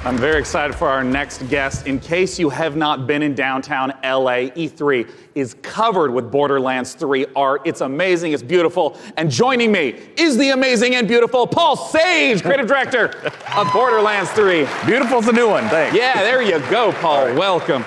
I'm very excited for our next guest. In case you have not been in downtown LA, E3 is covered with Borderlands 3 art. It's amazing, it's beautiful. And joining me is the amazing and beautiful Paul Sage, creative director of Borderlands 3. Beautiful's a new one, thanks. Yeah, there you go, Paul. Right. Welcome.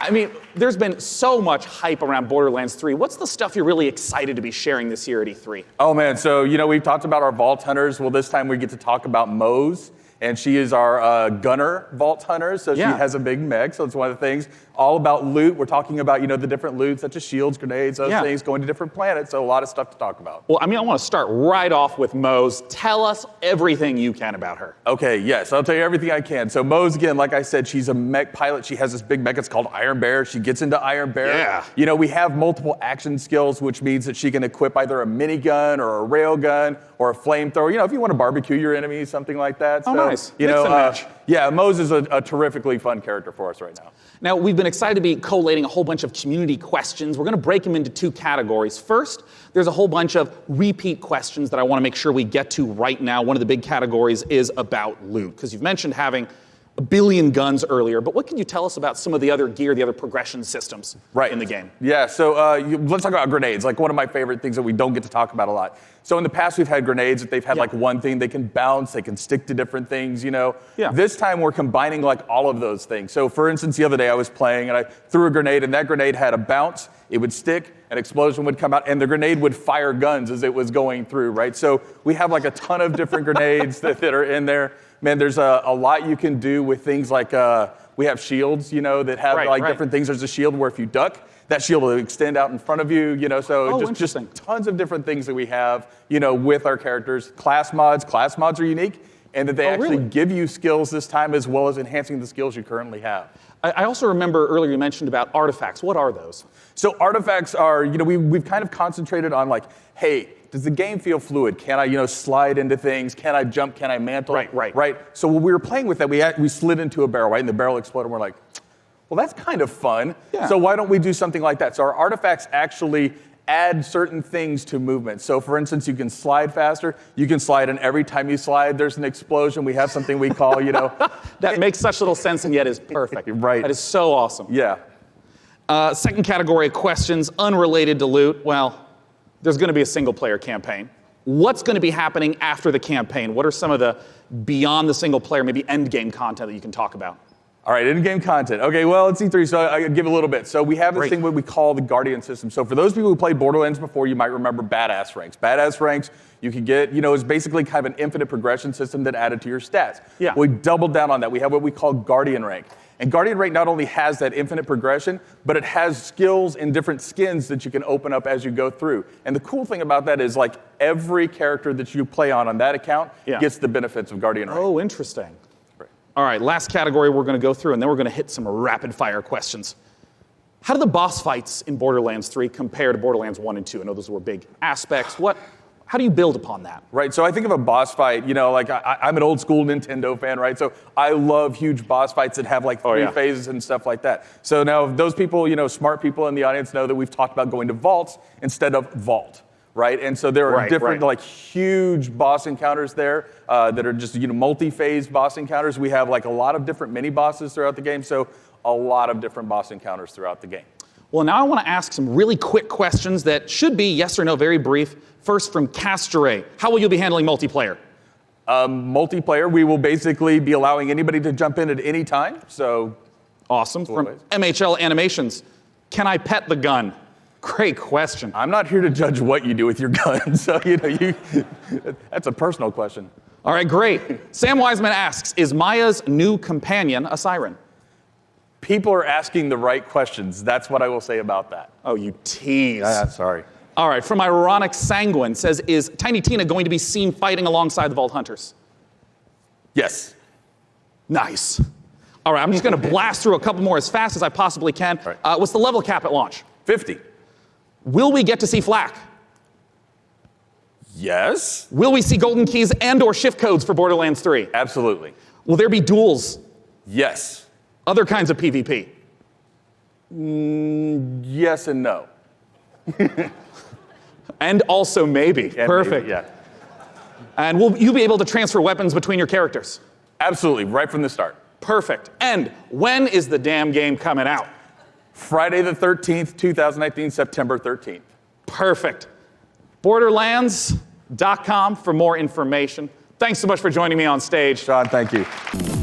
I mean, there's been so much hype around Borderlands 3. What's the stuff you're really excited to be sharing this year at E3? Oh man, so we've talked about our Vault Hunters. Well, this time we get to talk about Moze. And she is our gunner vault hunter, so she has a big mech, so it's one of the things. All about loot. We're talking about, the different loot, such as shields, grenades, those things, going to different planets, so a lot of stuff to talk about. Well, I want to start right off with Moze. Tell us everything you can about her. Okay, yes, I'll tell you everything I can. So Moze, again, like I said, she's a mech pilot. She has this big mech, it's called Iron Bear. She gets into Iron Bear. Yeah. We have multiple action skills, which means that she can equip either a minigun or a rail gun or a flamethrower. If you want to barbecue your enemies, something like that. Oh, so, nice. Mix and match. Yeah, Moze is a terrifically fun character for us right now. Now, we've been excited to be collating a whole bunch of community questions. We're going to break them into two categories. First, there's a whole bunch of repeat questions that I want to make sure we get to right now. One of the big categories is about loot, because you've mentioned having a billion guns earlier, but what can you tell us about some of the other gear, the other progression systems in the game? Yeah, so let's talk about grenades, like one of my favorite things that we don't get to talk about a lot. So in the past, we've had grenades that they've had like one thing, they can bounce, they can stick to different things, This time we're combining like all of those things. So for instance, the other day I was playing and I threw a grenade and that grenade had a bounce, it would stick, an explosion would come out, and the grenade would fire guns as it was going through, right? So we have like a ton of different grenades that are in there. Man, there's a lot you can do with things like, we have shields, that have different things. There's a shield where if you duck, that shield will extend out in front of you, so just tons of different things that we have, with our characters. Class mods are unique, and that they actually give you skills this time as well as enhancing the skills you currently have. I also remember earlier you mentioned about artifacts. What are those? So artifacts are, we've kind of concentrated on like, hey, does the game feel fluid? Can I, slide into things? Can I jump? Can I mantle? Right. So when we were playing with that, we slid into a barrel, right? And the barrel exploded, and we're like, well, that's kind of fun. Yeah. So why don't we do something like that? So our artifacts actually add certain things to movement. So for instance, you can slide faster. You can slide, and every time you slide, there's an explosion. We have something we call, That makes such little sense and yet is perfect. Right. That is so awesome. Yeah. Second category of questions, unrelated to loot. Well, there's going to be a single-player campaign. What's going to be happening after the campaign? What are some of the beyond the single-player, maybe endgame content that you can talk about? All right, in-game content. Okay, well, it's E3, so I'll give a little bit. So we have this thing what we call the Guardian system. So for those people who played Borderlands before, you might remember Badass Ranks. Badass Ranks, you can get, is basically kind of an infinite progression system that added to your stats. Yeah. We doubled down on that. We have what we call Guardian Rank. And Guardian Rank not only has that infinite progression, but it has skills and different skins that you can open up as you go through. And the cool thing about that is like every character that you play on that account gets the benefits of Guardian Rank. Oh, interesting. All right, last category we're going to go through, and then we're going to hit some rapid-fire questions. How do the boss fights in Borderlands 3 compare to Borderlands 1 and 2? I know those were big aspects. How do you build upon that? Right, so I think of a boss fight, like I'm an old school Nintendo fan, right? So I love huge boss fights that have like three phases and stuff like that. So now those people, smart people in the audience know that we've talked about going to vaults instead of vault. Right, and so there are different like huge boss encounters there that are just multi-phase boss encounters. We have like a lot of different mini bosses throughout the game, so a lot of different boss encounters throughout the game. Well, now I want to ask some really quick questions that should be yes or no, very brief. First from Castoray, how will you be handling multiplayer? Multiplayer, we will basically be allowing anybody to jump in at any time. So awesome. From MHL Animations, can I pet the gun? Great question. I'm not here to judge what you do with your gun, so that's a personal question. All right, great. Sam Wiseman asks, is Maya's new companion a siren? People are asking the right questions. That's what I will say about that. Oh, you tease. Sorry. All right, from Ironic Sanguine says, is Tiny Tina going to be seen fighting alongside the Vault Hunters? Yes. Nice. All right, I'm just going to blast through a couple more as fast as I possibly can. Right. What's the level cap at launch? 50. Will we get to see flak? Yes. Will we see golden keys and or shift codes for Borderlands 3? Absolutely. Will there be duels? Yes. Other kinds of PvP? Yes and no. And also maybe. And perfect. Maybe, yeah. And will you be able to transfer weapons between your characters? Absolutely, right from the start. Perfect. And when is the damn game coming out? Friday the 13th, 2019, September 13th. Perfect. Borderlands.com for more information. Thanks so much for joining me on stage. Sean, thank you.